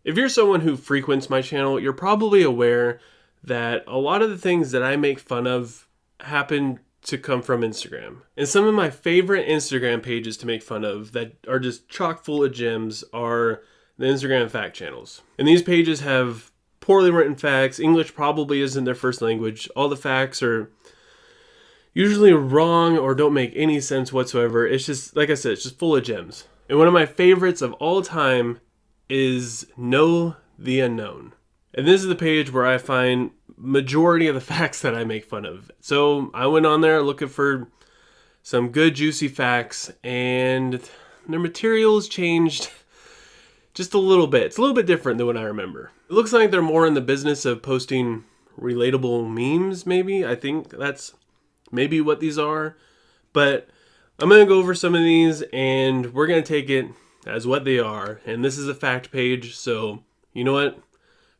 If you're someone who frequents my channel, you're probably aware that a lot of the things that I make fun of happen to come from Instagram. And some of my favorite Instagram pages to make fun of that are just chock full of gems are the Instagram fact channels. And these pages have poorly written facts. English probably isn't their first language. All the facts are usually wrong or don't make any sense whatsoever. It's just, like I said, it's just full of gems. And one of my favorites of all time is Know the Unknown. And this is the page where I find majority of the facts that I make fun of. So I went on there looking for some good juicy facts, and their materials changed just a little bit. It's a little bit different than what I remember. It looks like they're more in the business of posting relatable memes, maybe. I think that's maybe what these are. But I'm going to go over some of these, and we're going to take it as what they are. And this is a fact page, so you know what?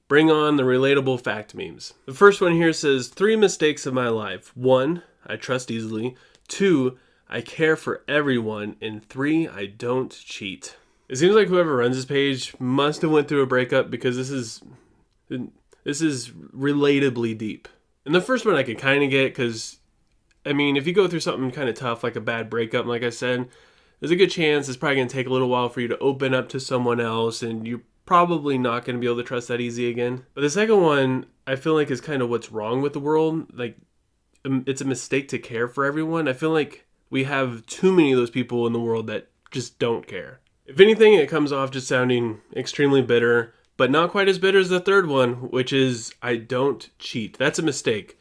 Bring on the relatable fact memes. The first one here says, 3 mistakes of my life. 1, I trust easily. 2, I care for everyone. And 3, I don't cheat. It seems like whoever runs this page must have went through a breakup, because this is relatably deep. And the first one I could kind of get, because I mean, if you go through something kind of tough, like a bad breakup, like I said, there's a good chance it's probably going to take a little while for you to open up to someone else, and you're probably not going to be able to trust that easy again. But the second one, I feel like, is kind of what's wrong with the world. Like, it's a mistake to care for everyone. I feel like we have too many of those people in the world that just don't care. If anything, it comes off just sounding extremely bitter, but not quite as bitter as the third one, which is, I don't cheat. That's a mistake.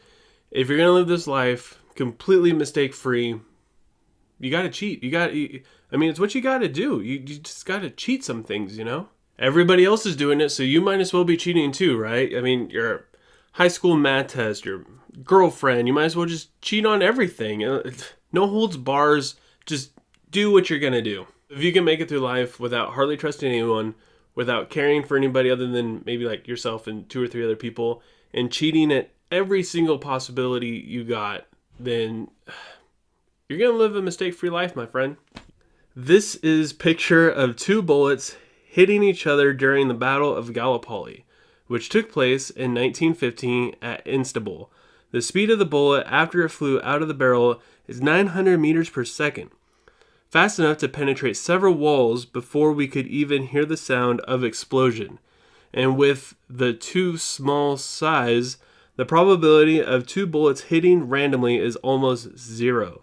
If you're going to live this life completely mistake-free, you got to cheat. I mean, it's what you got to do. You just got to cheat some things, you know? Everybody else is doing it, so you might as well be cheating too, right? I mean, your high school math test, your girlfriend, you might as well just cheat on everything. No holds bars, just do what you're going to do. If you can make it through life without hardly trusting anyone, without caring for anybody other than maybe like yourself and 2 or 3 other people, and cheating at every single possibility you got, then you're going to live a mistake-free life, my friend. This is a picture of 2 bullets hitting each other during the Battle of Gallipoli, which took place in 1915 at Istanbul. The speed of the bullet after it flew out of the barrel is 900 meters per second, fast enough to penetrate several walls before we could even hear the sound of explosion. And with the 2 small size, the probability of 2 bullets hitting randomly is almost 0.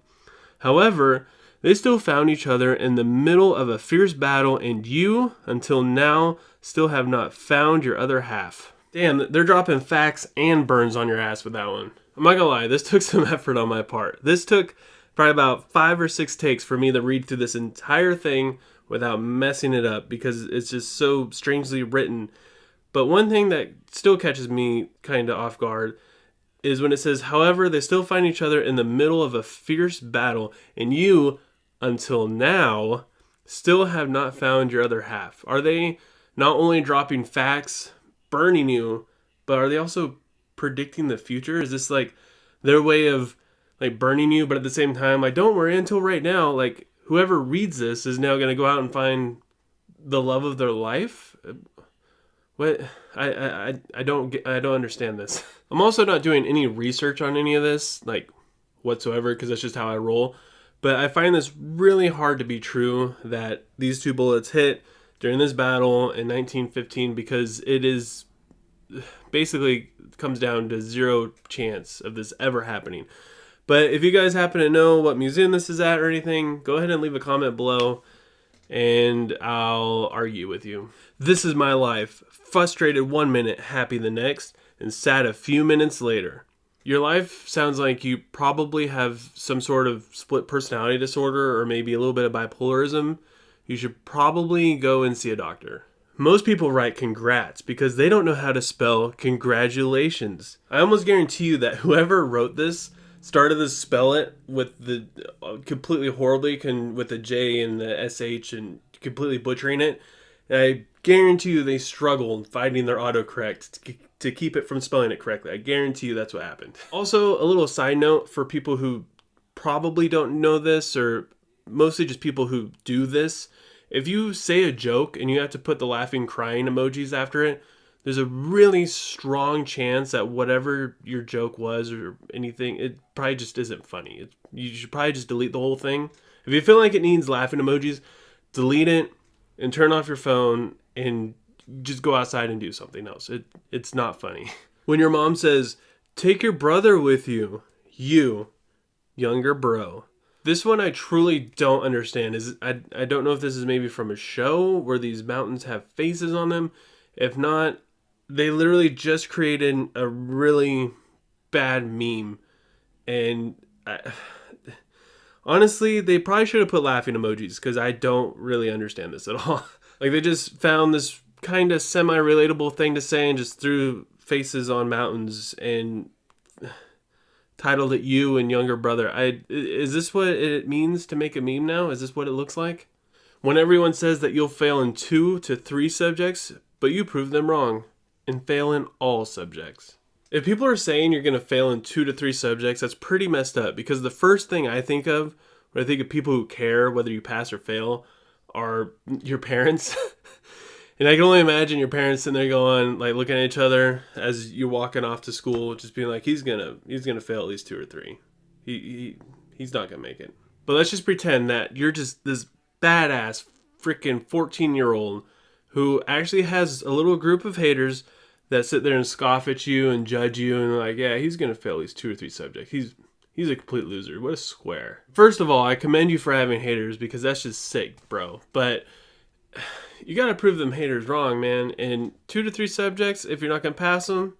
However, they still found each other in the middle of a fierce battle, and you, until now, still have not found your other half. Damn, they're dropping facts and burns on your ass with that one. I'm not gonna lie, this took some effort on my part. This took probably about 5 or 6 takes for me to read through this entire thing without messing it up, because it's just so strangely written. But one thing that still catches me kind of off guard is when it says, however, they still find each other in the middle of a fierce battle, and you, until now, still have not found your other half. Are they not only dropping facts, burning you, but are they also predicting the future? Is this like their way of like burning you, but at the same time, like, don't worry, until right now, like, whoever reads this is now going to go out and find the love of their life? What? I don't understand this. I'm also not doing any research on any of this, like, whatsoever, because that's just how I roll. But I find this really hard to be true, that these 2 bullets hit during this battle in 1915, because it is basically comes down to 0 chance of this ever happening. But if you guys happen to know what museum this is at or anything, go ahead and leave a comment below, and I'll argue with you. This is my life. Frustrated 1 minute, happy the next, and sad a few minutes later. Your life sounds like you probably have some sort of split personality disorder, or maybe a little bit of bipolarism. You should probably go and see a doctor. Most people write congrats because they don't know how to spell congratulations. I almost guarantee you that whoever wrote this started to spell it with the completely horribly, with the J and the SH, and completely butchering it. And I guarantee you they struggled finding their autocorrect to keep it from spelling it correctly. I guarantee you that's what happened. Also, a little side note for people who probably don't know this, or mostly just people who do this, if you say a joke and you have to put the laughing crying emojis after it, there's a really strong chance that whatever your joke was or anything, it probably just isn't funny. You should probably just delete the whole thing. If you feel like it needs laughing emojis, delete it and turn off your phone and just go outside and do something else. It's not funny. When your mom says, take your brother with you, younger bro. This one I truly don't understand. I don't know if this is maybe from a show where these mountains have faces on them. If not, they literally just created a really bad meme. And honestly, they probably should have put laughing emojis because I don't really understand this at all. Like they just found this kind of semi-relatable thing to say and just threw faces on mountains and titled it you and younger brother. Is this what it means to make a meme now? Is this what it looks like? When everyone says that you'll fail in 2 to 3 subjects, but you prove them wrong and fail in all subjects. If people are saying you're going to fail in 2 to 3 subjects, that's pretty messed up because the first thing I think of when I think of people who care whether you pass or fail are your parents. And I can only imagine your parents sitting there going, like looking at each other as you're walking off to school, just being like, he's gonna fail at least 2 or 3. He's not gonna make it. But let's just pretend that you're just this badass freaking 14-year-old who actually has a little group of haters that sit there and scoff at you and judge you and like, yeah, he's gonna fail at least 2 or 3 subjects. He's a complete loser. What a square. First of all, I commend you for having haters because that's just sick, bro. But you got to prove them haters wrong, man. And 2 to 3 subjects, if you're not going to pass them,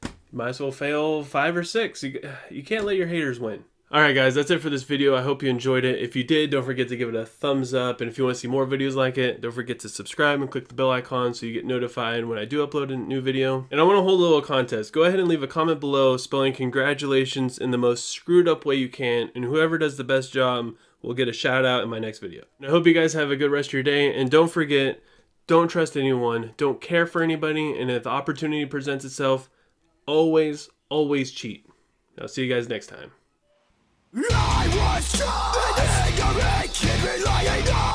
you might as well fail 5 or 6. You can't let your haters win. All right, guys, that's it for this video. I hope you enjoyed it. If you did, don't forget to give it a thumbs up. And if you want to see more videos like it, don't forget to subscribe and click the bell icon so you get notified when I do upload a new video. And I want to hold a little contest. Go ahead and leave a comment below spelling congratulations in the most screwed up way you can. And whoever does the best job will get a shout out in my next video. And I hope you guys have a good rest of your day. And don't forget, don't trust anyone. Don't care for anybody. And if the opportunity presents itself, always cheat. I'll see you guys next time. I was trying to make me lying down.